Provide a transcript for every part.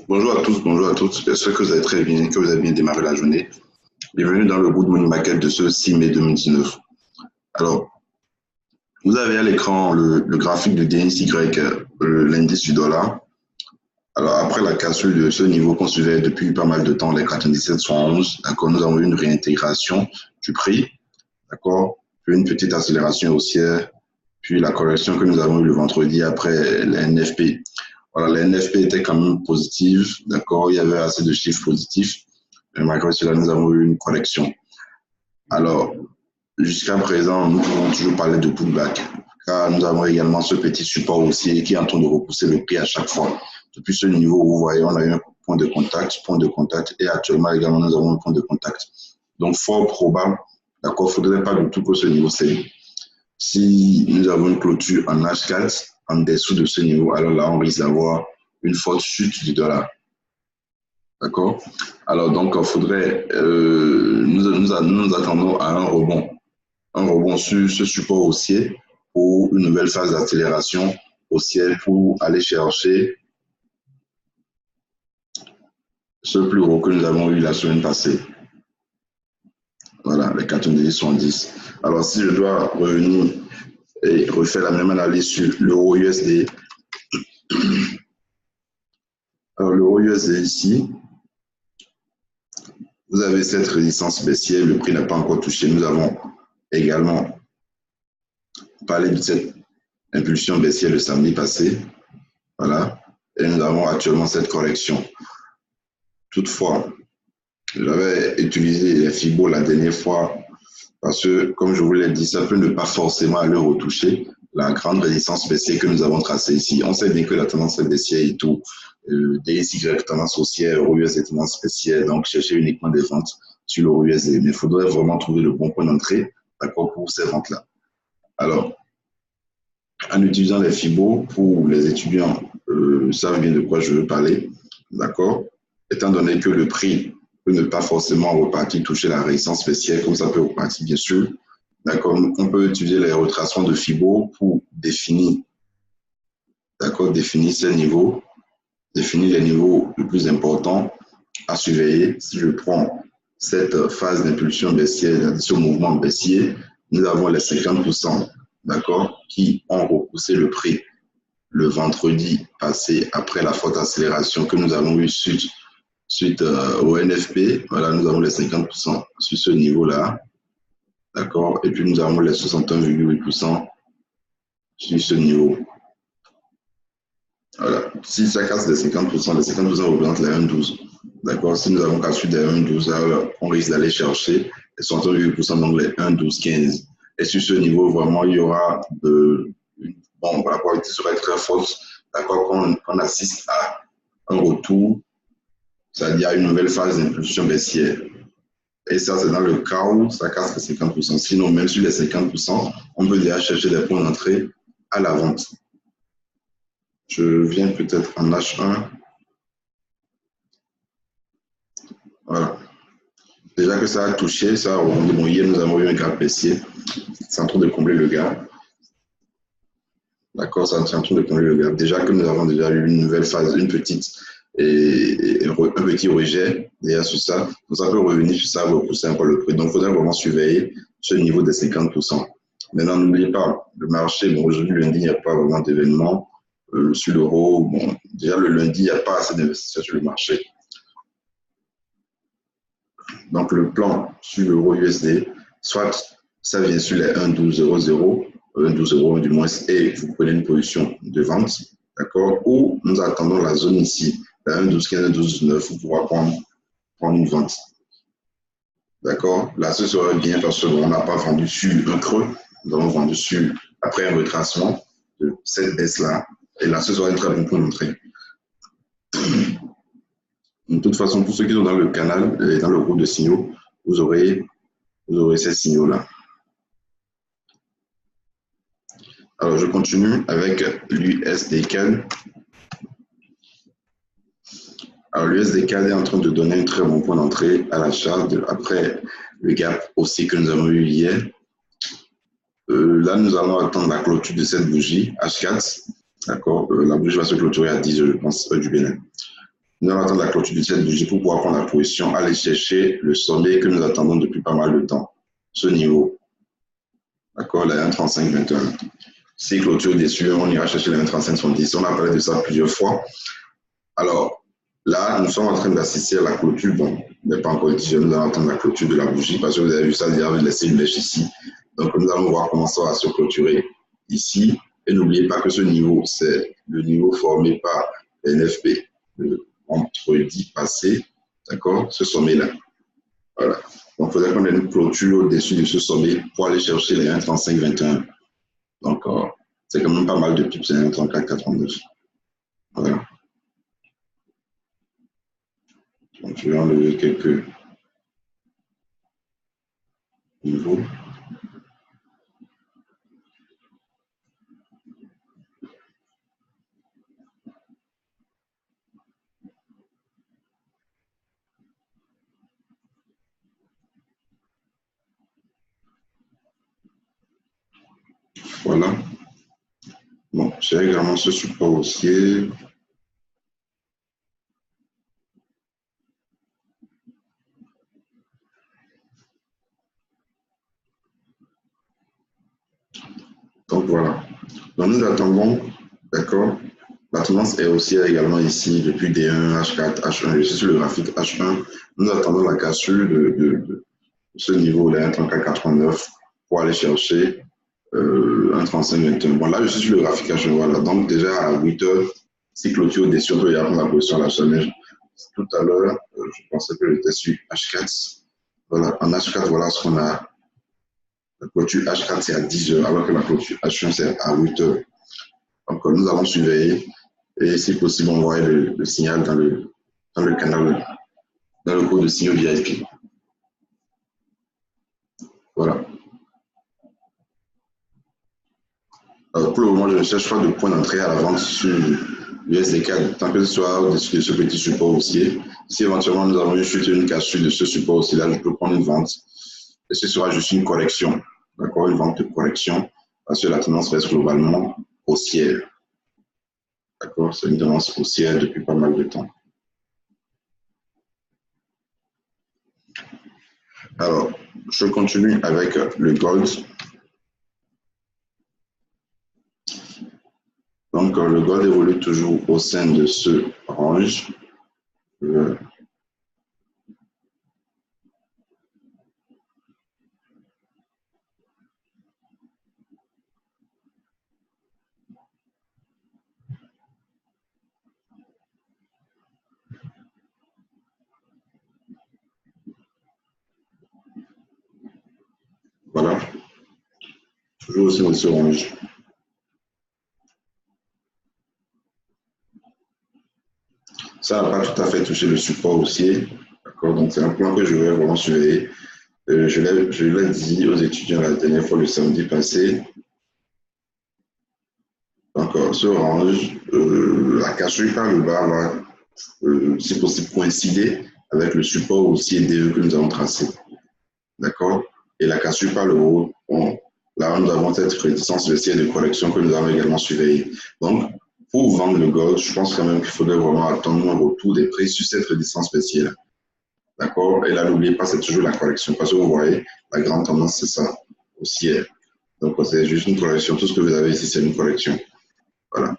Bonjour à tous, bonjour à toutes. J'espère que vous allez très bien, que vous avez bien démarré la journée. Bienvenue dans le Good Morning Market de ce 6 mai 2019. Alors, vous avez à l'écran le graphique de DXY, l'indice du dollar. Alors, après la cassure de ce niveau qu'on suivait depuis pas mal de temps, les 97,71, d'accord, nous avons eu une réintégration du prix, d'accord, puis une petite accélération haussière, puis la correction que nous avons eue le vendredi après les NFP. Voilà, la NFP était quand même positive, d'accord, il y avait assez de chiffres positifs, mais malgré cela, nous avons eu une correction. Alors, jusqu'à présent, nous pouvons toujours parler de pullback, car nous avons également ce petit support haussier qui est en train de repousser le prix à chaque fois. Depuis ce niveau, vous voyez, on a eu un point de contact, et actuellement également, nous avons un point de contact. Donc, fort probable, d'accord, il ne faudrait pas du tout que ce niveau s'élève. Si nous avons une clôture en H4, en dessous de ce niveau, alors là, on risque d'avoir une forte chute du dollar. D'accord? Alors, donc, il faudrait, nous attendons à un rebond sur ce support haussier pour une nouvelle phase d'accélération haussière pour aller chercher ce plus haut que nous avons eu la semaine passée. Voilà, les 90-70. Alors, si je dois revenir et refaire la même analyse sur l'euro USD, alors l'euro USD ici, vous avez cette résistance baissière, le prix n'a pas encore touché. Nous avons également parlé de cette impulsion baissière le samedi passé. Voilà. Et nous avons actuellement cette correction. Toutefois, j'avais utilisé les Fibo la dernière fois parce que, comme je vous l'ai dit, ça peut ne pas forcément aller retoucher la grande résistance baissière que nous avons tracée ici. On sait bien que la tendance est baissière et tout. DXY tendance haussière, euro USD tendance baissière, donc chercher uniquement des ventes sur l'euro USD. Mais il faudrait vraiment trouver le bon point d'entrée, d'accord, pour ces ventes-là. Alors, en utilisant les Fibo, pour les étudiants, savent bien de quoi je veux parler, d'accord, étant donné que le prix peut ne pas forcément repartir, toucher la résistance baissière, comme ça peut repartir, bien sûr, d'accord, on peut utiliser les retracements de Fibo pour définir, d'accord, définir ces niveaux, définir les niveaux les plus importants à surveiller. Si je prends cette phase d'impulsion baissière, ce mouvement baissier, nous avons les 50%, d'accord, qui ont repoussé le prix le vendredi passé après la forte accélération que nous avons eue suite au NFP. Voilà, nous avons les 50% sur ce niveau-là, d'accord, et puis nous avons les 61,8% sur ce niveau. Voilà. Si ça casse les 50% représentent les 1,12. D'accord? Si nous avons cassé des 1,12, alors on risque d'aller chercher les 68%, donc les 1,12,15. Et sur ce niveau, vraiment, il y aura la qualité serait très forte. D'accord? Qu'on assiste à un retour, c'est-à-dire à une nouvelle phase d'impulsion baissière. Et ça, c'est dans le cas où ça casse les 50%. Sinon, même sur les 50%, on peut déjà chercher des points d'entrée à la vente. Je viens peut-être en H1. Voilà. Déjà que ça a touché, ça a rebondi. Bon, hier, nous avons eu un gap baissier. C'est en train de combler le gap. D'accord, c'est en train de combler le gap. Déjà que nous avons déjà eu une nouvelle phase, une petite et un petit rejet déjà sur ça. Donc, ça peut revenir sur ça, repousser encore le prix. Donc, il faudrait vraiment surveiller ce niveau des 50%. Maintenant, n'oubliez pas, le marché, bon, aujourd'hui, lundi, il n'y a pas vraiment d'événement. Sur l'euro, bon, déjà le lundi, il n'y a pas assez d'investisseurs sur le marché. Donc, le plan sur l'euro USD, soit ça vient sur les 1,1200, 1,12 euros du moins, et vous prenez une position de vente, d'accord, ou nous attendons la zone ici, la 1,1215, 1,1219, pour pouvoir prendre une vente. D'accord, là, ce serait bien parce qu'on n'a pas vendu sur un creux, nous avons vendu sur, après un retracement de cette baisse-là. Et là, ce sera un très bon point d'entrée. De toute façon, pour ceux qui sont dans le canal et dans le groupe de signaux, vous aurez ces signaux-là. Alors, je continue avec l'USD-CAD. Alors, l'USD-CAD est en train de donner un très bon point d'entrée à l'achat après le gap aussi que nous avons eu hier. Là, nous allons attendre la clôture de cette bougie H4. D'accord, la bougie va se clôturer à 10 heures, je pense, du Bénin. Nous allons attendre la clôture de cette bougie pour pouvoir prendre la position, aller chercher le sommet que nous attendons depuis pas mal de temps. Ce niveau. D'accord, la 1,35,21. Si clôture dessus, on ira chercher la 1,35,70. On a parlé de ça plusieurs fois. Alors, là, nous sommes en train d'assister à la clôture. Bon, n'est pas encore dit, nous allons attendre la clôture de la bougie parce que vous avez vu ça, il y avait laissé une mèche ici. Donc, nous allons voir comment ça va se clôturer ici. Et n'oubliez pas que ce niveau, c'est le niveau formé par l'NFP, le vendredi passé, d'accord, ce sommet-là. Voilà. Donc, il faudrait qu'on ait une clôture au-dessus de ce sommet pour aller chercher les 1,35,21. Donc, c'est quand même pas mal de pips, c'est 1,34,89. Voilà. Donc, je vais enlever quelques niveaux. Voilà. Bon, j'ai également ce support haussier. Donc, voilà. Donc, nous attendons, d'accord. La tendance est haussière également ici depuis D1, H4, H1. Je suis sur le graphique H1. Nous attendons la cassure de ce niveau, là, 1,34,89 pour aller chercher 1,35,21. Bon, là, je suis sur le graphique H1. Voilà. Donc, déjà à 8 heures, si clôture au-dessus, on peut y avoir la position à la semaine. Tout à l'heure, je pensais que j'étais sur H4. Voilà. En H4, voilà ce qu'on a. La clôture H4, c'est à 10 heures, alors que la clôture H1, c'est à 8 heures. Donc, nous allons surveiller et, si possible, envoyer le signal dans le canal, dans le code de signaux VIP. Voilà. Pour le moment, je ne cherche pas de point d'entrée à la vente sur l'USD4, tant que ce soit au-dessus de ce petit support haussier. Si éventuellement nous avons une cassure de ce support haussier-là, je peux prendre une vente. Et ce sera juste une correction. D'accord, une vente de correction, parce que la tendance reste globalement haussière. D'accord, c'est une tendance haussière depuis pas mal de temps. Alors, je continue avec le gold. Donc, le gold évolue toujours au sein de ce range. Voilà, toujours au sein de ce range. Ça n'a pas tout à fait touché le support haussier. D'accord, donc c'est un point que je vais vraiment surveiller. Je l'ai dit aux étudiants la dernière fois, le samedi passé. Donc, ce range, la cassure par le bas va, si possible, coïncider avec le support haussier DE que nous avons tracé. D'accord. Et la cassure par le haut, là, nous avons cette résistance baissière de correction que nous avons également surveillée. Donc, pour vendre le gold, je pense quand même qu'il faudrait vraiment attendre un retour des prix sur cette résistance baissière. D'accord. Et là, n'oubliez pas, c'est toujours la correction. Parce que vous voyez, la grande tendance, c'est ça, haussière. Donc, c'est juste une correction. Tout ce que vous avez ici, c'est une correction. Voilà.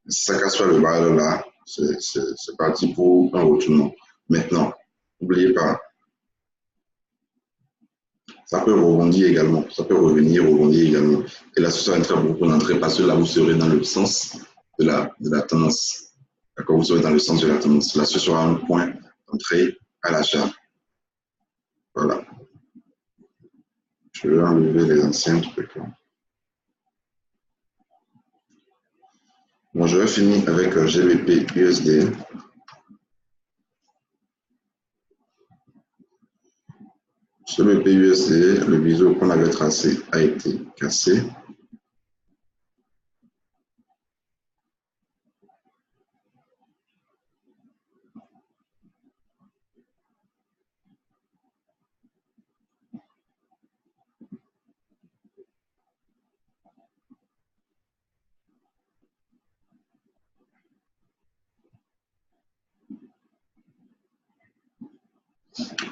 Si ça casse pas le bas, là, c'est parti pour un retournement. Maintenant, n'oubliez pas, ça peut rebondir également. Ça peut revenir, rebondir également. Et là, ce sera un très bon point d'entrée parce que là, vous serez dans le sens de la tendance. D'accord, vous serez dans le sens de la tendance. Là, ce sera un point d'entrée à l'achat. Voilà. Je vais enlever les anciens trucs. Bon, je vais finir avec GBP USD. Sur le PUSD, le biseau qu'on avait tracé a été cassé.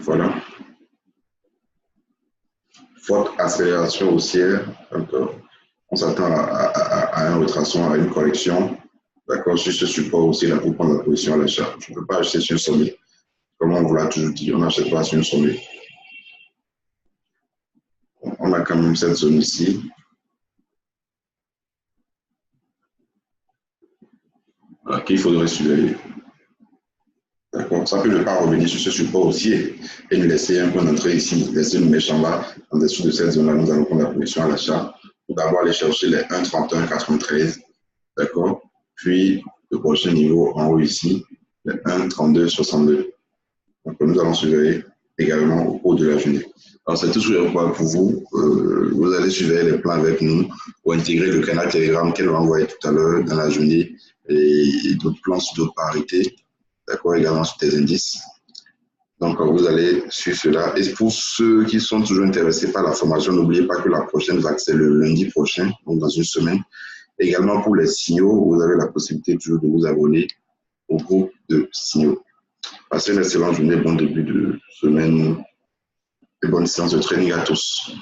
Voilà. Forte accélération haussière. On s'attend à un retracement, à une correction. D'accord, sur ce support aussi, là, pour prendre la position à l'achat. Je ne peux pas acheter sur un sommet. Comme on vous l'a toujours dit, on n'achète pas sur un sommet. On a quand même cette zone ici. Voilà, qu'il faudrait surveiller. D'accord, ça peut ne pas revenir sur ce support haussier et nous laisser un point d'entrée ici, laisser une mèche en bas, en dessous de cette zone-là, nous allons prendre la position à l'achat. Pour d'abord aller chercher les 1,31,93. D'accord, puis le prochain niveau en haut ici, les 1,32,62. Donc, nous allons surveiller également au cours de la journée. Alors, c'est tout ce que je vois pour vous. Vous allez surveiller les plans avec nous ou intégrer le canal Telegram qu'elle va envoyer tout à l'heure dans la journée et d'autres plans sur d'autres parités. D'accord, également sur tes indices. Donc, vous allez suivre cela. Et pour ceux qui sont toujours intéressés par la formation, n'oubliez pas que la prochaine vague, c'est le lundi prochain, donc dans une semaine. Également, pour les signaux, vous avez la possibilité toujours de vous abonner au groupe de signaux. Passez une excellente journée, bon début de semaine et bonne séance de training à tous.